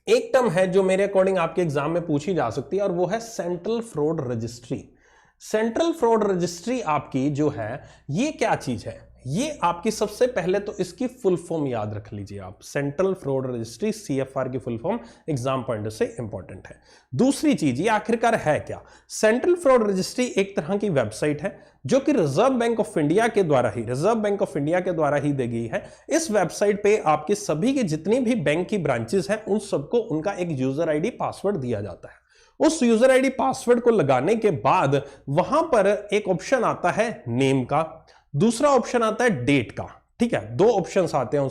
एक टर्म है जो मेरे अकॉर्डिंग आपके एग्जाम में पूछी जा सकती है और वो है central fraud registry. Central fraud registry आपकी जो है ये क्या चीज है, ये आपकी सबसे पहले तो इसकी फुल फॉर्म याद रख लीजिए आप। सेंट्रल फ्रॉड रजिस्ट्री CFR की फुल फॉर्म एग्जाम पॉइंट से इंपॉर्टेंट है। दूसरी चीज ये आखिरकार है क्या, सेंट्रल फ्रॉड रजिस्ट्री एक तरह की वेबसाइट है जो कि रिजर्व बैंक ऑफ इंडिया के द्वारा ही दी गई है। इस वेबसाइट पे आपके सभी के जितनी भी बैंक की ब्रांचेस हैं उन सबको उनका एक यूजर आईडी पासवर्ड दिया जाता है। उस यूजर आईडी पासवर्ड को लगाने के बाद वहां पर एक ऑप्शन आता है नेम का, दूसरा ऑप्शन आता है डेट का। ठीक है, दो ऑप्शंस आते हैं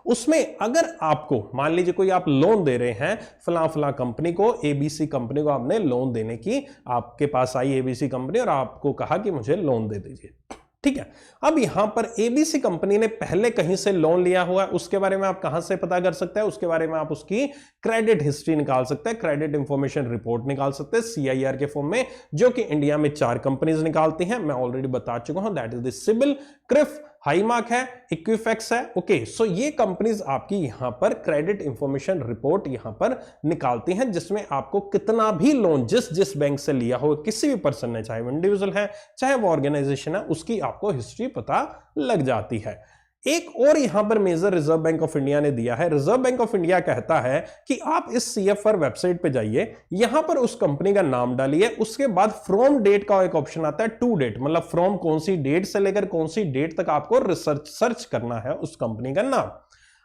उसमें अगर आपको मान लीजिए कोई आप लोन दे रहे हैं फला कंपनी को, ABC कंपनी को आपने लोन देने की, आपके पास आई ABC कंपनी और आपको कहा कि मुझे लोन दे दीजिए। ठीक है, अब यहां पर ABC कंपनी ने पहले कहीं से लोन लिया हुआ है, उसके बारे में आप कहां से पता कर सकते हैं, उसके बारे में आप उसकी क्रेडिट हिस्ट्री निकाल सकते हैं, क्रेडिट इंफॉर्मेशन रिपोर्ट निकाल सकते हैं CIR के फॉर्म में, जो कि इंडिया में 4 कंपनीज निकालती हैं। मैं ऑलरेडी बता चुका हूं, that is the CIBIL, Cliff, High Mark है, इक्विफैक्स है। ओके, सो ये कंपनीज आपकी यहां पर क्रेडिट इंफॉर्मेशन रिपोर्ट यहां पर निकालती हैं, जिसमें आपको कितना भी लोन जिस बैंक से लिया हो, किसी भी पर्सन ने, चाहे वो इंडिविजुअल है चाहे वो ऑर्गेनाइजेशन है, उसकी आपको हिस्ट्री पता लग जाती है। एक और यहां पर major Reserve Bank of India ने दिया है। रिजर्व बैंक ऑफ इंडिया कहता है कि आप इस CFR वेबसाइट पे जाइए, यहां पर उस कंपनी का नाम डालिए, उसके बाद फ्रॉम डेट का एक ऑप्शन आता है, टू डेट, मतलब फ्रॉम कौन सी डेट से लेकर कौन सी डेट तक आपको सर्च करना है उस कंपनी का नाम।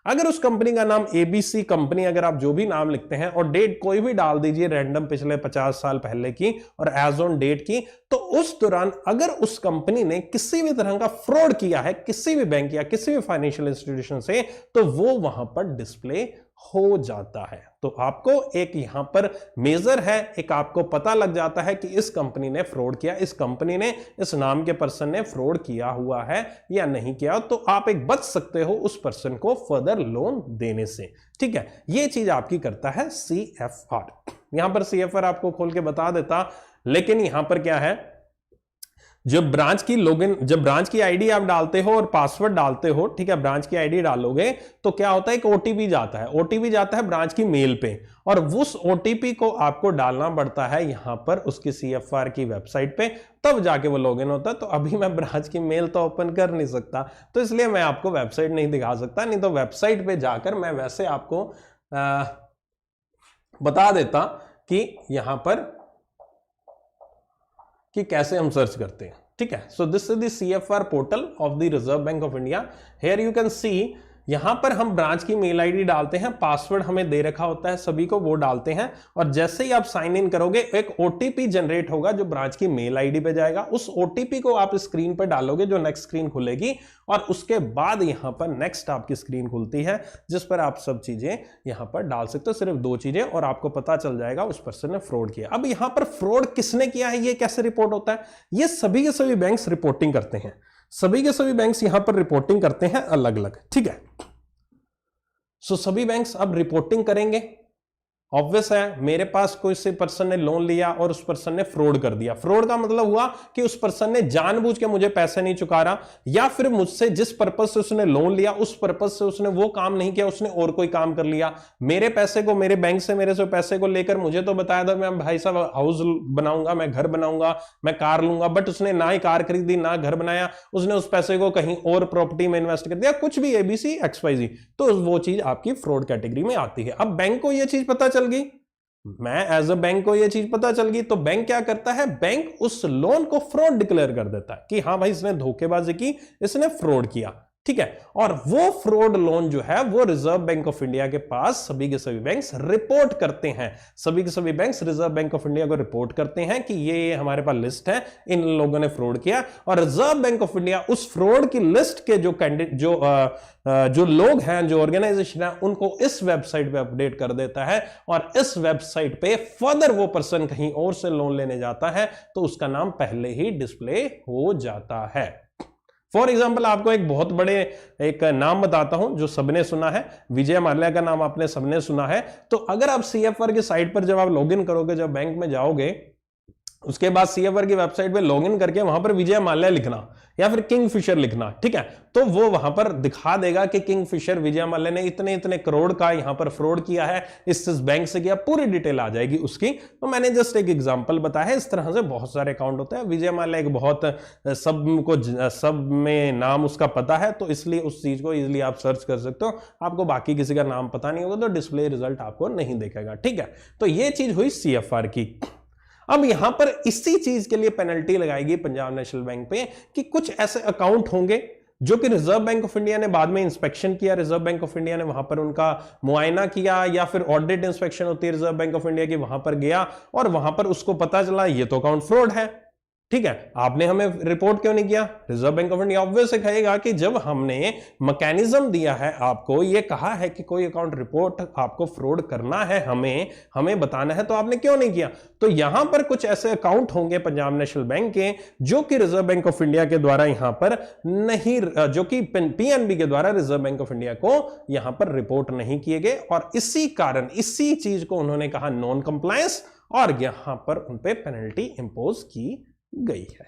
अगर उस कंपनी का नाम ABC कंपनी, अगर आप जो भी नाम लिखते हैं और डेट कोई भी डाल दीजिए रैंडम पिछले 50 साल पहले की और एज ऑन डेट की, तो उस दौरान अगर उस कंपनी ने किसी भी तरह का फ्रॉड किया है किसी भी बैंक या किसी भी फाइनेंशियल इंस्टीट्यूशन से, तो वो वहां पर डिस्प्ले हो जाता है। तो आपको एक यहां पर मेजर है, एक आपको पता लग जाता है कि इस कंपनी ने फ्रॉड किया, इस कंपनी ने, इस नाम के पर्सन ने फ्रॉड किया हुआ है या नहीं किया, तो आप एक बच सकते हो उस पर्सन को फर्दर लोन देने से। ठीक है, ये चीज आपकी करता है CFR। यहां पर CFR आपको खोल के बता देता, लेकिन यहां पर क्या है, जब ब्रांच की आईडी आप डालते हो और पासवर्ड डालते हो, ठीक है, ब्रांच की आईडी डालोगे तो क्या होता है, एक OTP जाता है ब्रांच की मेल पे, और उस OTP को आपको डालना पड़ता है यहां पर उसकी CFR की वेबसाइट पे, तब जाके वो लॉगिन होता है। तो अभी मैं ब्रांच की मेल तो ओपन कर नहीं सकता, तो इसलिए मैं आपको वेबसाइट नहीं दिखा सकता, नहीं तो वेबसाइट पे जाकर मैं वैसे आपको बता देता कि यहां पर कि कैसे हम सर्च करते हैं। ठीक है, so this is the CFR portal of the reserve Bank of India. Here you can see, यहां पर हम ब्रांच की मेल आईडी डालते हैं, पासवर्ड हमें दे रखा होता है सभी को, वो डालते हैं, और जैसे ही आप साइन इन करोगे एक OTP जनरेट होगा जो ब्रांच की मेल आईडी पे जाएगा। उस OTP को आप स्क्रीन पर डालोगे, जो नेक्स्ट स्क्रीन खुलेगी, और उसके बाद यहां पर नेक्स्ट आपकी स्क्रीन खुलती है जिस पर आप सब चीजें यहां पर डाल सकते हो, सिर्फ 2 चीजें, और आपको पता चल जाएगा उस पर्सन ने फ्रॉड किया। अब यहां पर फ्रॉड किसने किया है, ये कैसे रिपोर्ट होता है, ये सभी के सभी बैंक्स रिपोर्टिंग करते हैं, सभी के सभी बैंक्स यहां पर रिपोर्टिंग करते हैं अलग अलग। ठीक है, सो सभी बैंक्स अब रिपोर्टिंग करेंगे। ऑब्वियस है, मेरे पास कोई से पर्सन ने लोन लिया और उस पर्सन ने फ्रॉड कर दिया। फ्रॉड का मतलब हुआ कि उस पर्सन ने जानबूझ के मुझे पैसे नहीं चुका रहा, या फिर मुझसे जिस पर्पस से उसने लोन लिया उस पर्पस से उसने वो काम नहीं किया, उसने और कोई काम कर लिया। मेरे पैसे को, मेरे बैंक से मेरे से पैसे को लेकर मुझे तो बताया था मैं भाई साहब हाउस बनाऊंगा, मैं घर बनाऊंगा, मैं कार लूंगा, बट उसने ना ही कार खरीदी ना घर बनाया, उसने उस पैसे को कहीं और प्रॉपर्टी में इन्वेस्ट कर दिया, कुछ भी ABC XYZ, तो वो चीज आपकी फ्रॉड कैटेगरी में आती है। अब बैंक को यह चीज पता चल गई, मैं एज अ बैंक को यह चीज पता चल गई, तो बैंक क्या करता है, बैंक उस लोन को फ्रॉड डिक्लेयर कर देता है कि हाँ भाई इसने धोखेबाजी की, इसने फ्रॉड किया। ठीक है, और वो फ्रॉड लोन जो है वो रिजर्व बैंक ऑफ इंडिया के पास सभी के सभी बैंक्स रिपोर्ट करते हैं, सभी के सभी banks reserve Bank of India को रिपोर्ट करते हैं कि ये हमारे पास लिस्ट है, इन लोगों ने फ्रॉड किया, और रिजर्व बैंक ऑफ इंडिया उस फ्रॉड की लिस्ट के जो लोग हैं, जो ऑर्गेनाइजेशन है, उनको इस वेबसाइट पे अपडेट कर देता है, और इस वेबसाइट पे फर्दर वो पर्सन कहीं और से लोन लेने जाता है तो उसका नाम पहले ही डिस्प्ले हो जाता है। फॉर एग्जाम्पल आपको एक बहुत बड़े एक नाम बताता हूं जो सबने सुना है, विजय माल्या का नाम आपने सबने सुना है। तो अगर आप CFR की साइट पर जब आप लॉगिन करोगे, जब बैंक में जाओगे, उसके बाद सीएफआर की वेबसाइट पे लॉगिन करके वहां पर विजय माल्या लिखना या फिर किंगफिशर लिखना, ठीक है, तो वो वहां पर दिखा देगा कि किंगफिशर विजय माल्या ने इतने इतने करोड़ का यहां पर फ्रॉड किया है, इस बैंक से किया, पूरी डिटेल आ जाएगी उसकी। तो मैंने जस्ट एक एग्जांपल बताया है। इस तरह से बहुत सारे अकाउंट होते हैं। विजय माल्या एक बहुत सब में नाम उसका पता है, तो इसलिए उस चीज को इजिली आप सर्च कर सकते हो। आपको बाकी किसी का नाम पता नहीं होगा तो डिस्प्ले रिजल्ट आपको नहीं देखेगा, ठीक है। तो ये चीज हुई सीएफआर की। अब यहां पर इसी चीज के लिए पेनल्टी लगाएगी पंजाब नेशनल बैंक पे कि कुछ ऐसे अकाउंट होंगे जो कि रिजर्व बैंक ऑफ इंडिया ने बाद में इंस्पेक्शन किया, रिजर्व बैंक ऑफ इंडिया ने वहां पर उनका मुआयना किया, या फिर ऑडिट इंस्पेक्शन होती है रिजर्व बैंक ऑफ इंडिया की, वहां पर गया और वहां पर उसको पता चला ये तो अकाउंट फ्रॉड है, ठीक है। आपने हमें रिपोर्ट क्यों नहीं किया? Reserve Bank of India obvious कहेगा कि जब हमने मैकेनिज्म दिया है आपको, ये कहा है कि कोई अकाउंट रिपोर्ट आपको फ्रॉड करना है, हमें बताना है, तो आपने क्यों नहीं किया? तो यहां पर कुछ ऐसे अकाउंट होंगे पंजाब नेशनल बैंक के जो कि रिजर्व बैंक ऑफ इंडिया के द्वारा यहां पर नहीं, जो कि पीएनबी के द्वारा रिजर्व बैंक ऑफ इंडिया को यहां पर रिपोर्ट नहीं किए गए, और इसी कारण इसी चीज को उन्होंने कहा नॉन कंप्लायंस, और यहां पर उनपे पेनल्टी इंपोज की गई है।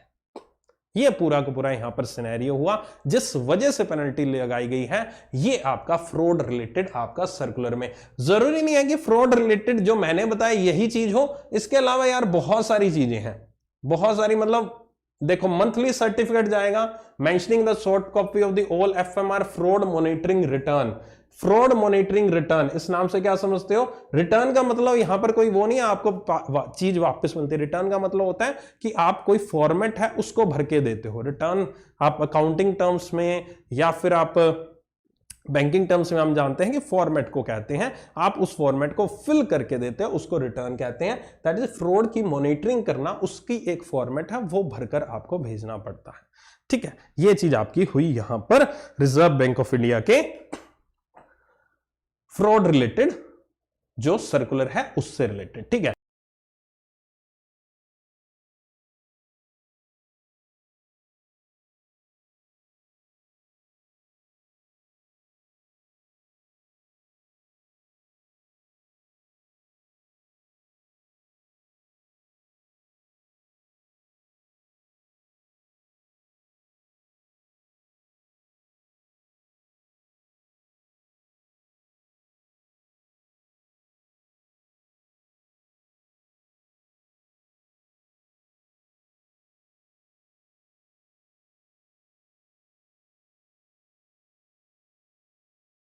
यह पूरा का पूरा यहां पर सिनेरियो हुआ जिस वजह से पेनल्टी लगाई गई है। यह आपका फ्रॉड रिलेटेड आपका सर्कुलर में। जरूरी नहीं है कि फ्रॉड रिलेटेड जो मैंने बताया यही चीज हो, इसके अलावा यार बहुत सारी चीजें हैं, बहुत सारी, मतलब देखो मंथली सर्टिफिकेट जाएगा mentioning the short copy of the all FMR fraud monitoring return. Fraud monitoring return, इस नाम से क्या समझते हो? रिटर्न का मतलब यहां पर कोई वो नहीं है आपको चीज वापस मिलती है। रिटर्न का मतलब होता है कि आप कोई फॉर्मेट है उसको भर के देते हो। रिटर्न आप अकाउंटिंग टर्म्स में या फिर आप बैंकिंग टर्म्स में हम जानते हैं कि फॉर्मेट को कहते हैं, आप उस फॉर्मेट को फिल करके देते हैं, उसको रिटर्न कहते हैं। दैट इज फ्रॉड की मॉनिटरिंग करना, उसकी एक फॉर्मेट है, वो भरकर आपको भेजना पड़ता है, ठीक है। ये चीज आपकी हुई यहां पर रिजर्व बैंक ऑफ इंडिया के फ्रॉड रिलेटेड जो सर्कुलर है उससे रिलेटेड, ठीक है।